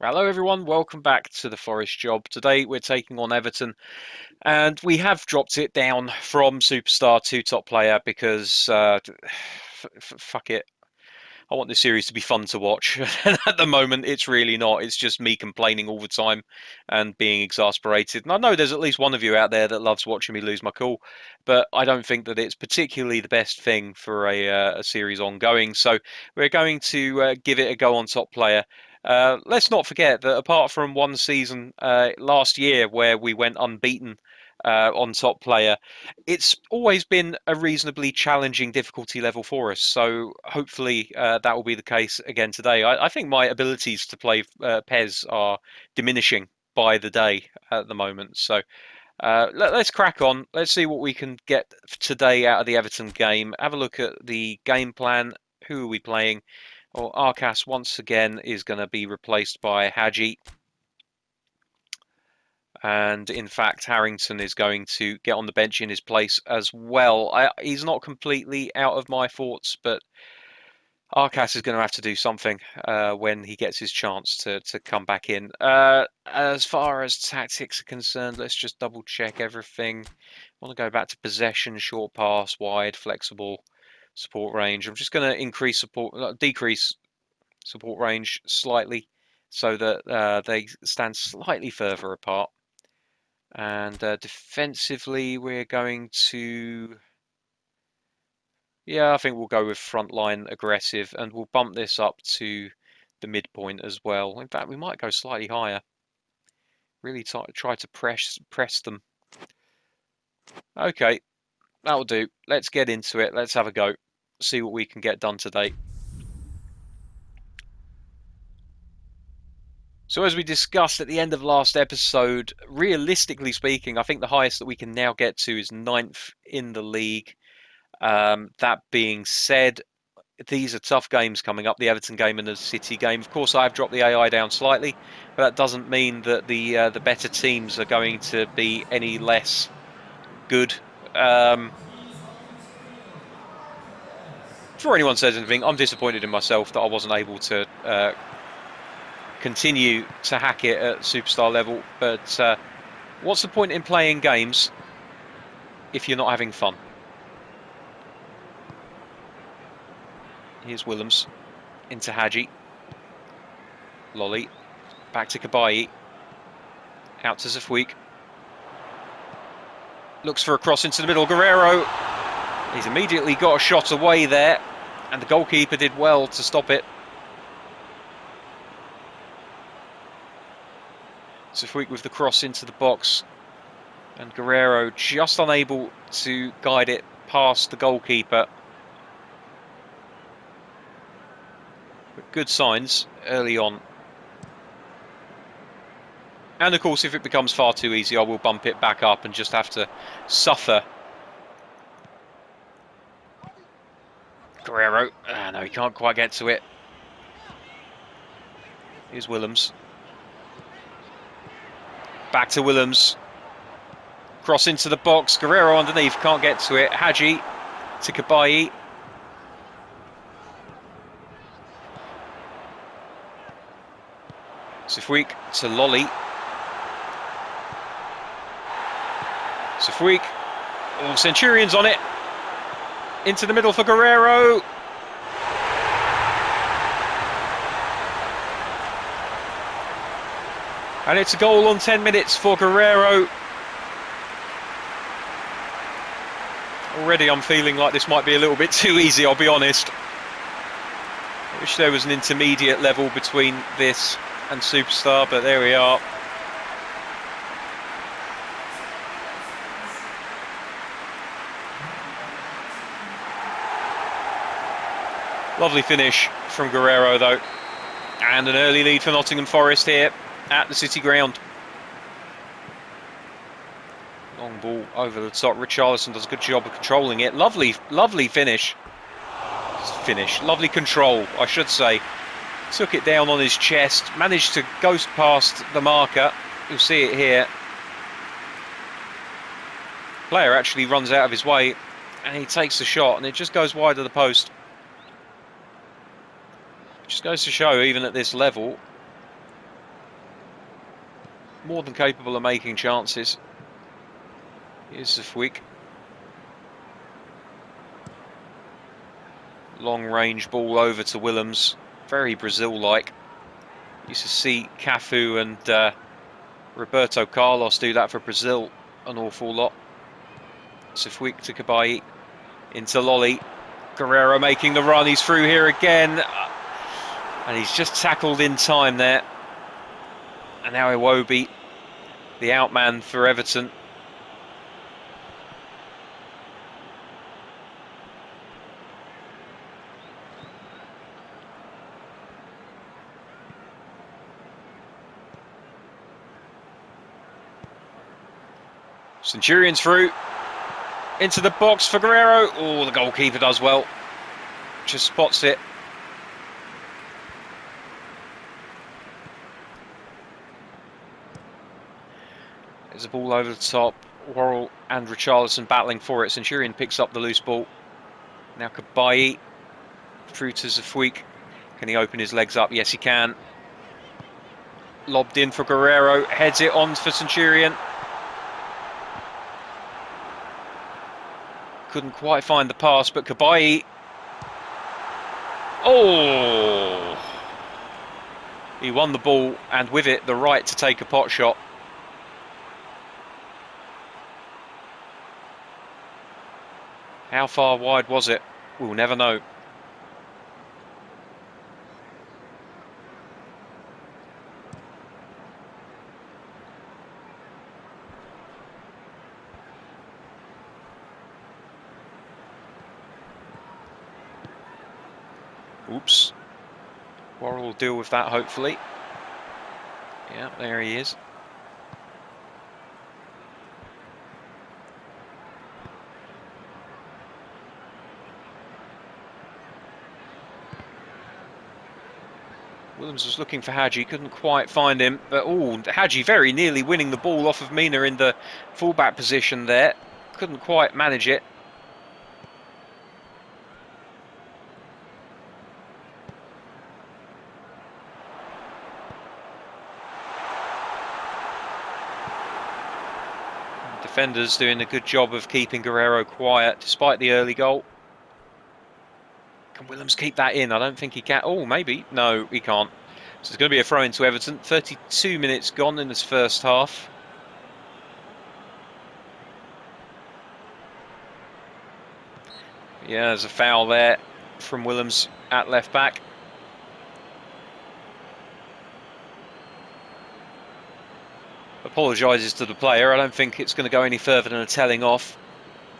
Hello everyone, welcome back to the Forest Job. Today we're taking on Everton and we have dropped it down from superstar to top player because fuck it. I want this series to be fun to watch. And at the moment it's really not. It's just me complaining all the time and being exasperated. And I know there's at least one of you out there that loves watching me lose my cool, but I don't think that it's particularly the best thing for a series ongoing. So we're going to give it a go on top player. Let's not forget that apart from one season last year where we went unbeaten on top player, it's always been a reasonably challenging difficulty level for us. So hopefully that will be the case again today. I think my abilities to play PES are diminishing by the day at the moment. So let's crack on. Let's see what we can get today out of the Everton game. Have a look at the game plan. Who are we playing? Well, Arcas once again is going to be replaced by Hadji. And in fact, Harrington is going to get on the bench in his place as well. He's not completely out of my thoughts, but Arcas is going to have to do something when he gets his chance to come back in. As far as tactics are concerned, let's just double check everything. I want to go back to possession, short pass, wide, flexible, support range. I'm just going to decrease support range slightly so that they stand slightly further apart. And defensively, we're going to... Yeah, I think we'll go with frontline aggressive, and we'll bump this up to the midpoint as well. In fact, we might go slightly higher. Really try to press them. Okay, that'll do. Let's get into it. Let's have a go. See what we can get done today. So as we discussed at the end of last episode, realistically speaking, I think the highest that we can now get to is 9th in the league. That being said, these are tough games coming up, the Everton game and the City game. Of course, I've dropped the AI down slightly, but that doesn't mean that the better teams are going to be any less good. Um, Before anyone says anything, I'm disappointed in myself that I wasn't able to continue to hack it at superstar level. But what's the point in playing games if you're not having fun? Here's Willems into Hadji. Lolly. Back to Kabayi. Out to Zafweek. Looks for a cross into the middle. Guerrero. He's immediately got a shot away there. And the goalkeeper did well to stop it. Zafweek with the cross into the box. And Guerrero just unable to guide it past the goalkeeper. But good signs early on. And of course, if it becomes far too easy, I will bump it back up and just have to suffer. Guerrero. No, he can't quite get to it. Here's Willems. Back to Willems. Cross into the box. Guerrero underneath. Can't get to it. Hadji to Kabayi. Zafweek to Lolly. Zafweek. Oh, Centurion's on it. Into the middle for Guerrero. And it's a goal on 10 minutes for Guerrero. Already I'm feeling like this might be a little bit too easy, I'll be honest. I wish there was an intermediate level between this and Superstar, but there we are. Lovely finish from Guerrero though. And an early lead for Nottingham Forest here at the City ground. Long ball over the top. Richarlison does a good job of controlling it. Lovely finish. Lovely control, I should say. Took it down on his chest. Managed to ghost past the marker. You'll see it here. Player actually runs out of his way and he takes the shot and it just goes wide of the post. Just goes to show, even at this level, more than capable of making chances. Here's Zafwik. Long range ball over to Willems. Very Brazil-like. Used to see Cafu and Roberto Carlos do that for Brazil an awful lot. Zafwik to Kabai. Into Lolly. Guerrero making the run. He's through here again. And he's just tackled in time there. And now Iwobi, the outman for Everton. Centurion's through. Into the box for Guerrero. Oh, the goalkeeper does well. Just spots it. There's a ball over the top. Worrell and Richarlison battling for it. Centurion picks up the loose ball. Now Kabai. Through to Zafwik. Can he open his legs up? Yes, he can. Lobbed in for Guerrero. Heads it on for Centurion. Couldn't quite find the pass, but Kabai. Oh! He won the ball, and with it, the right to take a pot shot. How far wide was it? We'll never know. Oops. Worrell will deal with that, hopefully. Yeah, there he is. Willems was looking for Hadji, couldn't quite find him. But oh, Hadji very nearly winning the ball off of Mina in the fullback position there. Couldn't quite manage it. Defenders doing a good job of keeping Guerrero quiet despite the early goal. Can Willems keep that in? I don't think he can. Oh, maybe. No, he can't. So it's going to be a throw into Everton. 32 minutes gone in this first half. Yeah, there's a foul there from Willems at left back. Apologises to the player. I don't think it's going to go any further than a telling off.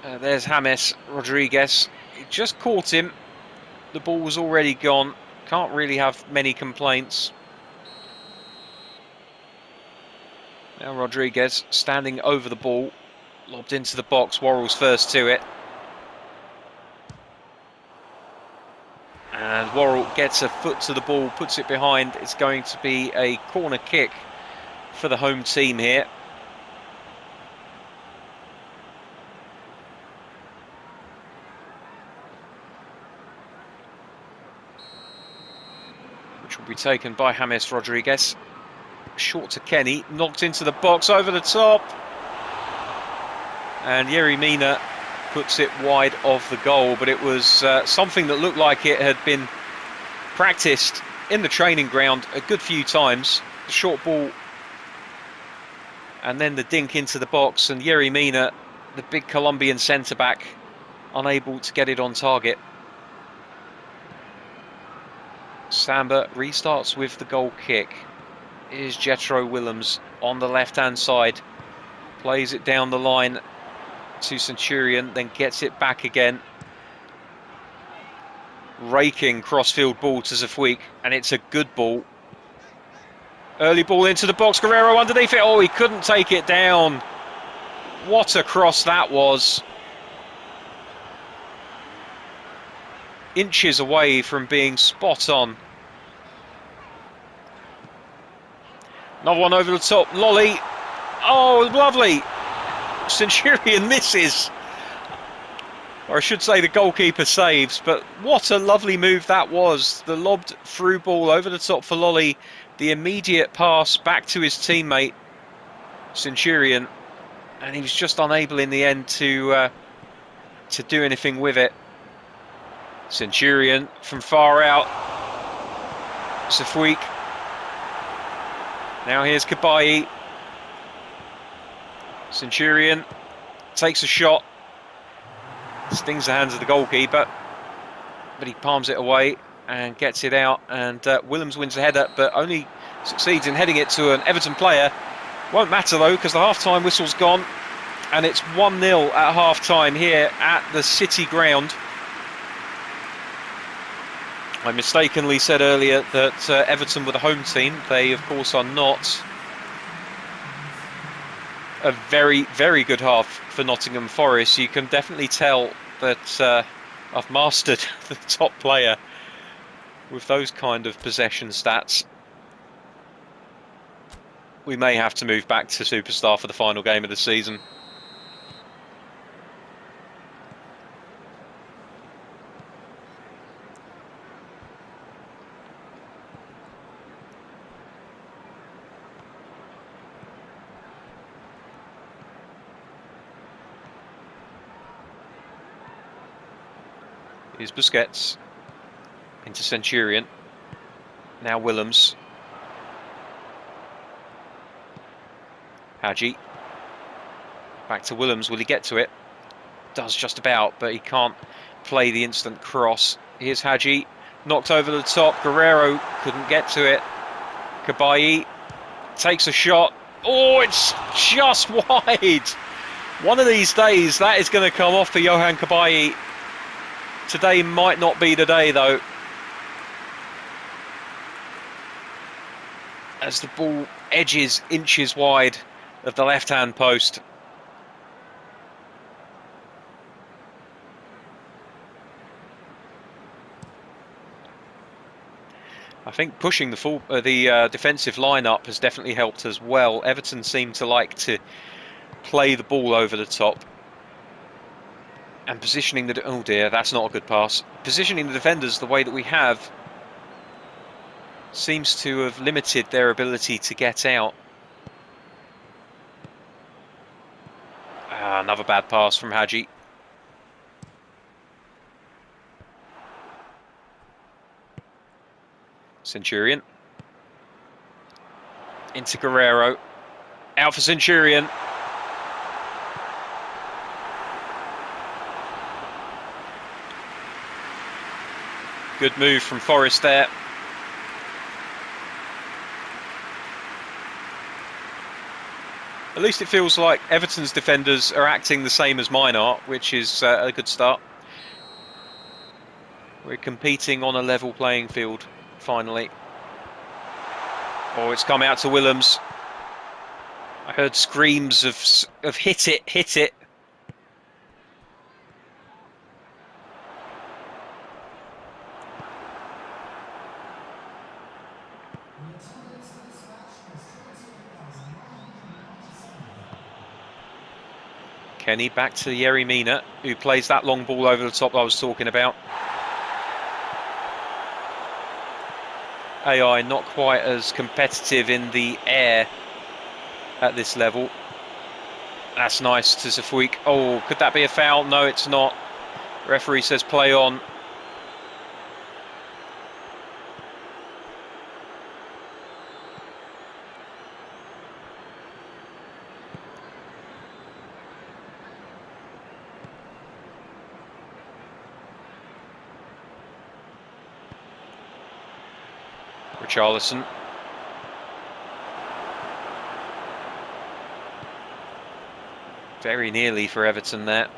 There's James Rodriguez. He just caught him. The ball was already gone. Can't really have many complaints. Now Rodriguez standing over the ball. Lobbed into the box. Worrell's first to it. And Worrell gets a foot to the ball, puts it behind. It's going to be a corner kick for the home team here. Which will be taken by James Rodriguez. Short to Kenny, knocked into the box over the top. And Yerry Mina puts it wide of the goal, but it was something that looked like it had been practiced in the training ground a good few times. The short ball and then the dink into the box, and Yerry Mina, the big Colombian centre-back, unable to get it on target. Samba restarts with the goal kick. Here's Jethro Willems on the left-hand side. Plays it down the line to Centurion, then gets it back again. Raking crossfield ball to Zafwik, and it's a good ball. Early ball into the box, Guerrero underneath it. Oh, he couldn't take it down. What a cross that was. Inches away from being spot on. Another one over the top, Lolly. Oh, lovely. Centurion misses. Or I should say the goalkeeper saves, but what a lovely move that was. The lobbed through ball over the top for Lolly. The immediate pass back to his teammate. Centurion, and he was just unable in the end to do anything with it. Centurion from far out. Zafuik. Now here's Kabayi. Centurion takes a shot. Stings the hands of the goalkeeper, but he palms it away and gets it out, and Willems wins the header, but only succeeds in heading it to an Everton player. Won't matter though, because the half-time whistle's gone, and it's 1-0 at half-time here at the City ground. I mistakenly said earlier that Everton were the home team. They of course are not. A very, very good half for Nottingham Forest. You can definitely tell that I've mastered the top player with those kind of possession stats. We may have to move back to Superstar for the final game of the season. Here's Busquets into Centurion. Now Willems. Hadji. Back to Willems. Will he get to it? Does just about, but he can't play the instant cross. Here's Hadji. Knocked over the top. Guerrero couldn't get to it. Kabayi takes a shot. Oh, it's just wide. One of these days, that is going to come off for Johan Kabayi. Today might not be the day, though, as the ball edges inches wide of the left-hand post. I think pushing the defensive line-up has definitely helped as well. Everton seem to like to play the ball over the top. And positioning the... oh dear, that's not a good pass. Positioning the defenders the way that we have seems to have limited their ability to get out. Another bad pass from Hadji. Centurion. Into Guerrero. Out for Centurion. Good move from Forest there. At least it feels like Everton's defenders are acting the same as mine are, which is a good start. We're competing on a level playing field, finally. Oh, it's come out to Willems. I heard screams of hit it, hit it. Kenny back to Yerry Mina, who plays that long ball over the top I was talking about. AI not quite as competitive in the air at this level. That's nice to Zafuik. Oh, could that be a foul? No, it's not. Referee says play on. Richarlison. Very nearly for Everton there.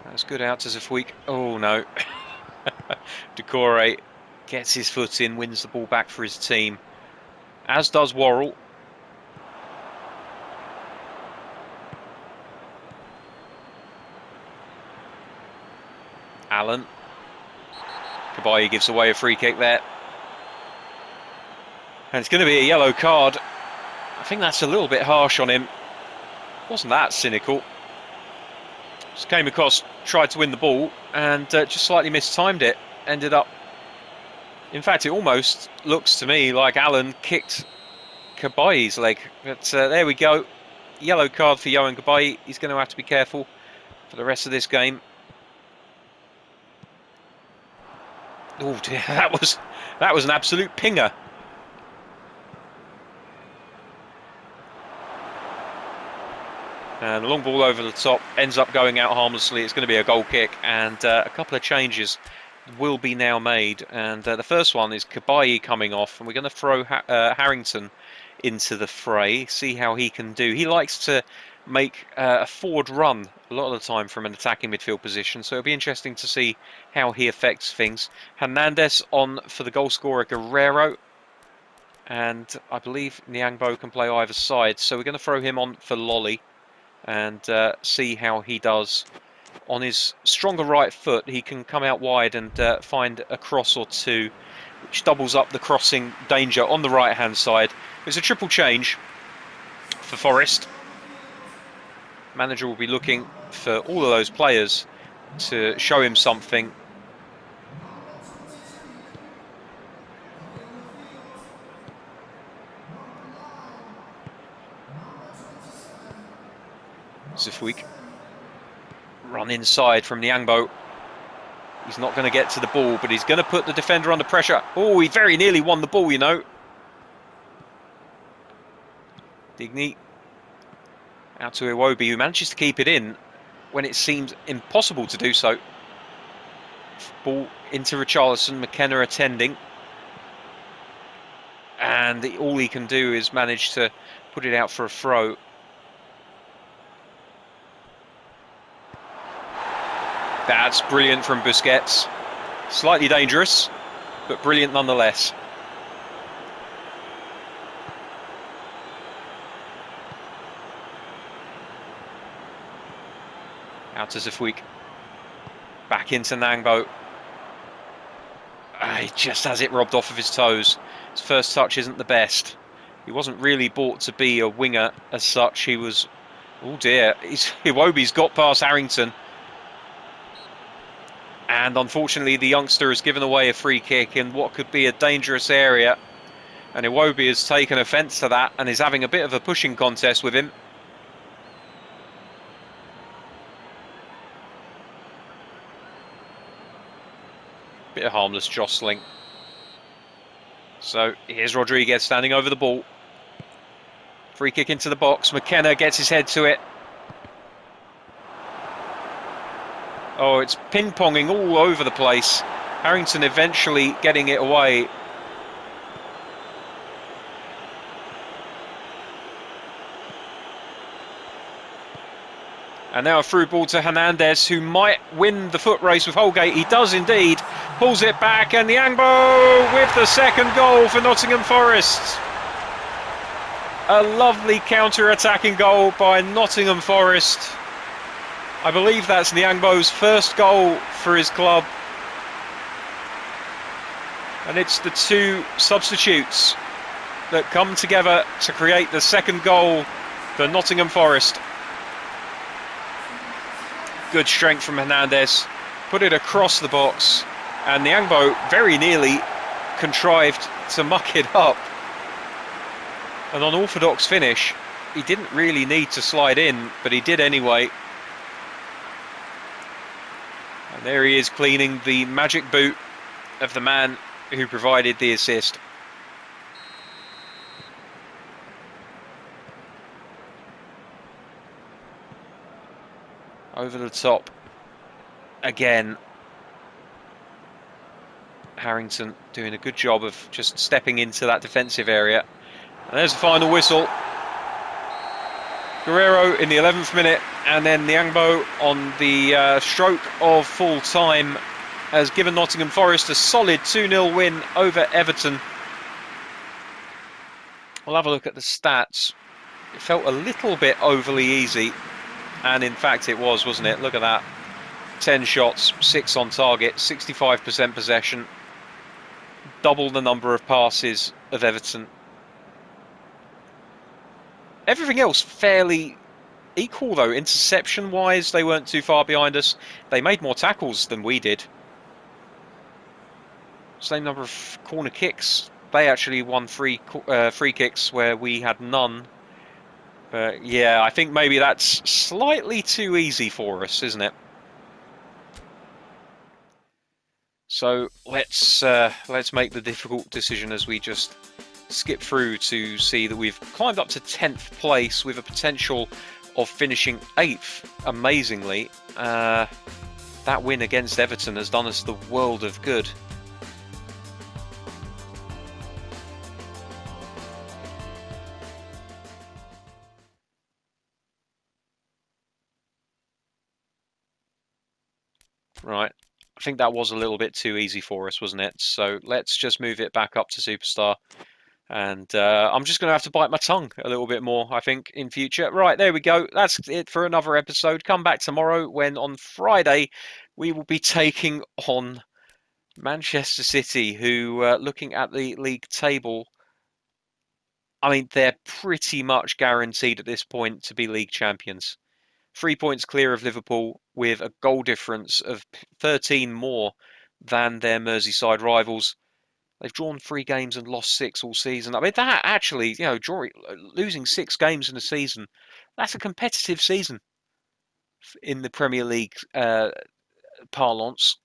That's good out to Zafuik. Oh no. Decore gets his foot in, wins the ball back for his team. As does Worrell. Allen. Kabayi gives away a free kick there. And it's going to be a yellow card. I think that's a little bit harsh on him. Wasn't that cynical. Just came across, tried to win the ball, and just slightly mistimed it. Ended up... In fact, it almost looks to me like Alan kicked Kabai's leg. But there we go. Yellow card for Yohan Kabai. He's going to have to be careful for the rest of this game. Oh dear, that was an absolute pinger. And a long ball over the top, ends up going out harmlessly. It's going to be a goal kick, and a couple of changes will be now made. And the first one is Kabai coming off, and we're going to throw Harrington into the fray, see how he can do. He likes to make a forward run a lot of the time from an attacking midfield position, so it'll be interesting to see how he affects things. Hernandez on for the goal scorer Guerrero, and I believe Nyangbo can play either side, so we're going to throw him on for Lolly and see how he does. On his stronger right foot, he can come out wide and find a cross or two, which doubles up the crossing danger on the right hand side. It's a triple change for Forest. Manager will be looking for all of those players to show him something. Zifweek run inside from Nyangbo. He's not going to get to the ball, but he's going to put the defender under pressure. Oh, he very nearly won the ball, you know. Digny out to Iwobi, who manages to keep it in when it seemed impossible to do so. Ball into Richarlison, McKenna attending. And all he can do is manage to put it out for a throw. That's brilliant from Busquets. Slightly dangerous, but brilliant nonetheless. Out to Zifweek. Back into Nangbo. He just has it robbed off of his toes. His first touch isn't the best. He wasn't really bought to be a winger as such. He was... Oh dear. Iwobi's got past Harrington. And unfortunately, the youngster has given away a free kick in what could be a dangerous area. And Iwobi has taken offence to that and is having a bit of a pushing contest with him. Bit of harmless jostling. So here's Rodriguez standing over the ball. Free kick into the box. McKenna gets his head to it. Oh, it's ping-ponging all over the place. Harrington eventually getting it away. And now a through ball to Hernandez, who might win the foot race with Holgate. He does indeed. Pulls it back, and Nyangbo with the second goal for Nottingham Forest. A lovely counter-attacking goal by Nottingham Forest. I believe that's Nyangbo's first goal for his club. And it's the two substitutes that come together to create the second goal for Nottingham Forest. Good strength from Hernandez. Put it across the box. And Nyangbo very nearly contrived to muck it up. An unorthodox finish. He didn't really need to slide in, but he did anyway. And there he is, cleaning the magic boot of the man who provided the assist. Over the top again. Harrington doing a good job of just stepping into that defensive area. And there's the final whistle. Guerrero in the 11th minute, and then Nyangbo on the stroke of full time has given Nottingham Forest a solid 2-0 win over Everton. We'll have a look at the stats. It felt a little bit overly easy, and in fact it was, wasn't it? Look at that. 10 shots, 6 on target, 65% possession. Double the number of passes of Everton. Everything else fairly equal though. Interception wise, they weren't too far behind us. They made more tackles than we did. Same number of corner kicks. They actually won free kicks where we had none. But yeah, I think maybe that's slightly too easy for us, isn't it? So let's make the difficult decision as we just skip through to see that we've climbed up to 10th place with a potential of finishing 8th. Amazingly, that win against Everton has done us the world of good. Right. I think that was a little bit too easy for us, wasn't it? So let's just move it back up to Superstar. And I'm just going to have to bite my tongue a little bit more, I think, in future. Right, there we go. That's it for another episode. Come back tomorrow when on Friday we will be taking on Manchester City, who, looking at the league table, I mean, they're pretty much guaranteed at this point to be league champions. 3 points clear of Liverpool with a goal difference of 13 more than their Merseyside rivals. They've drawn 3 games and lost 6 all season. I mean, that actually, losing 6 games in a season, that's a competitive season in the Premier League parlance.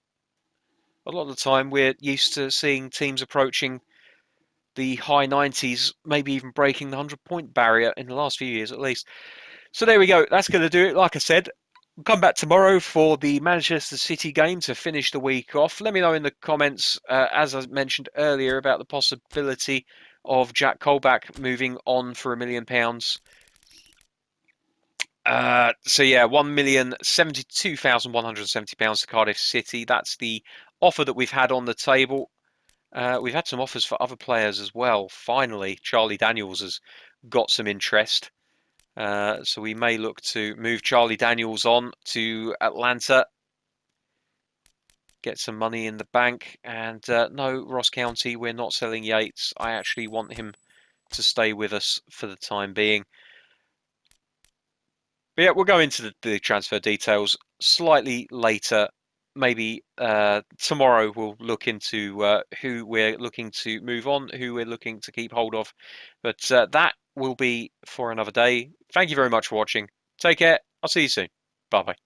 A lot of the time, we're used to seeing teams approaching the high 90s, maybe even breaking the 100-point barrier in the last few years at least. So there we go. That's going to do it. Like I said, we'll come back tomorrow for the Manchester City game to finish the week off. Let me know in the comments, as I mentioned earlier, about the possibility of Jack Colback moving on for £1 million. So yeah, £1,072,170 to Cardiff City. That's the offer that we've had on the table. We've had some offers for other players as well. Finally, Charlie Daniels has got some interest. So we may look to move Charlie Daniels on to Atlanta, get some money in the bank. And no, Ross County, we're not selling Yates. I actually want him to stay with us for the time being. But yeah, we'll go into the transfer details slightly later. Maybe tomorrow we'll look into who we're looking to move on, who we're looking to keep hold of. But that will be for another day. Thank you very much for watching. Take care. I'll see you soon. Bye bye.